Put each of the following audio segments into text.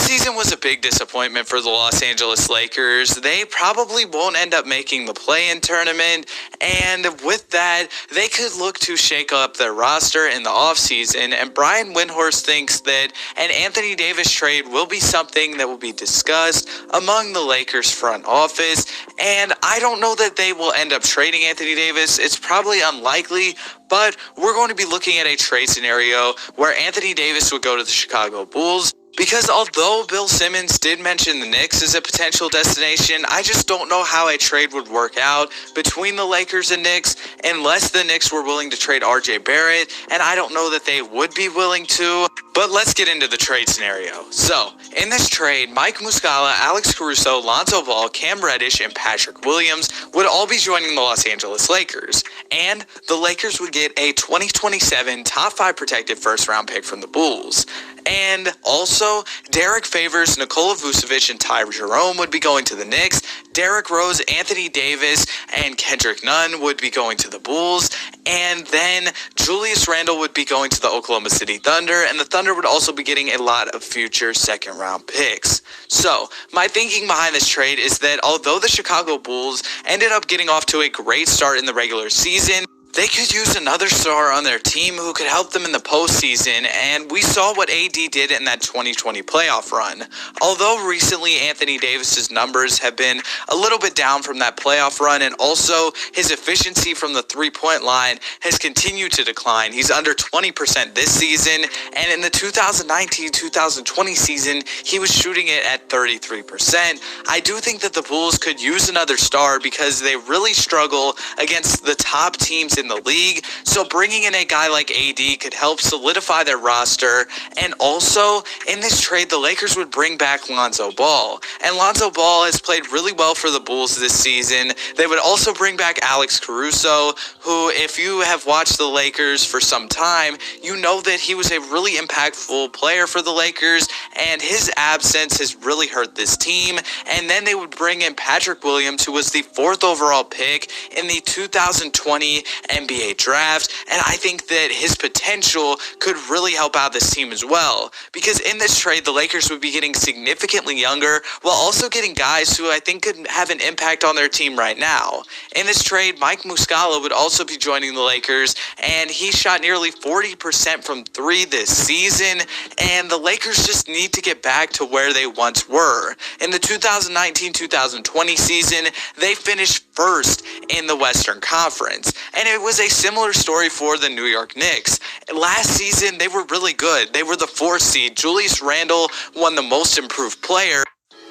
season was a big disappointment for the Los Angeles Lakers. They probably won't end up making the play-in tournament, and with that, they could look to shake up their roster in the offseason, and Brian Windhorst thinks that an Anthony Davis trade will be something that will be discussed among the Lakers front office, and I don't know that they will end up trading Anthony Davis. It's probably unlikely, but we're going to be looking at a trade scenario where Anthony Davis would go to the Chicago Bulls. Because although Bill Simmons did mention the Knicks as a potential destination, I just don't know how a trade would work out between the Lakers and Knicks unless the Knicks were willing to trade RJ Barrett, and I don't know that they would be willing to. But let's get into the trade scenario. So, in this trade, Mike Muscala, Alex Caruso, Lonzo Ball, Cam Reddish, and Patrick Williams would all be joining the Los Angeles Lakers. And the Lakers would get a 2027 top 5 protected first-round pick from the Bulls. And also, Derek Favors, Nikola Vucevic, and Ty Jerome would be going to the Knicks. Derrick Rose, Anthony Davis, and Kendrick Nunn would be going to the Bulls. And then Julius Randle would be going to the Oklahoma City Thunder. And the Thunder would also be getting a lot of future second-round picks. So, my thinking behind this trade is that although the Chicago Bulls ended up getting off to a great start in the regular season, they could use another star on their team who could help them in the postseason, and we saw what AD did in that 2020 playoff run. Although recently Anthony Davis's numbers have been a little bit down from that playoff run, and also his efficiency from the three-point line has continued to decline. He's under 20% this season, and in the 2019-2020 season, he was shooting it at 33%. I do think that the Bulls could use another star because they really struggle against the top teams in the league, so bringing in a guy like AD could help solidify their roster. And also, in this trade, the Lakers would bring back Lonzo Ball, and Lonzo Ball has played really well for the Bulls this season. They would also bring back Alex Caruso, who, if you have watched the Lakers for some time, you know that he was a really impactful player for the Lakers, and his absence has really hurt this team. And then they would bring in Patrick Williams, who was the 4th overall pick in the 2020 NBA draft, and I think that his potential could really help out this team as well, because in this trade the Lakers would be getting significantly younger while also getting guys who I think could have an impact on their team right now. In this trade, Mike Muscala would also be joining the Lakers, and he shot nearly 40% from 3 this season, and the Lakers just need to get back to where they once were. In the 2019-2020 season, they finished first in the Western Conference, and it was a similar story for the New York Knicks. Last season, they were really good. They were the 4th seed. Julius Randle won the most improved player.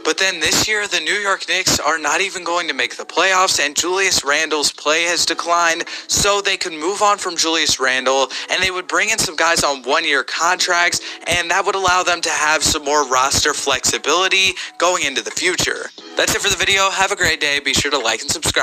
But then this year, the New York Knicks are not even going to make the playoffs, and Julius Randle's play has declined, so they could move on from Julius Randle, and they would bring in some guys on 1-year contracts, and that would allow them to have some more roster flexibility going into the future. That's it for the video. Have a great day. Be sure to like and subscribe.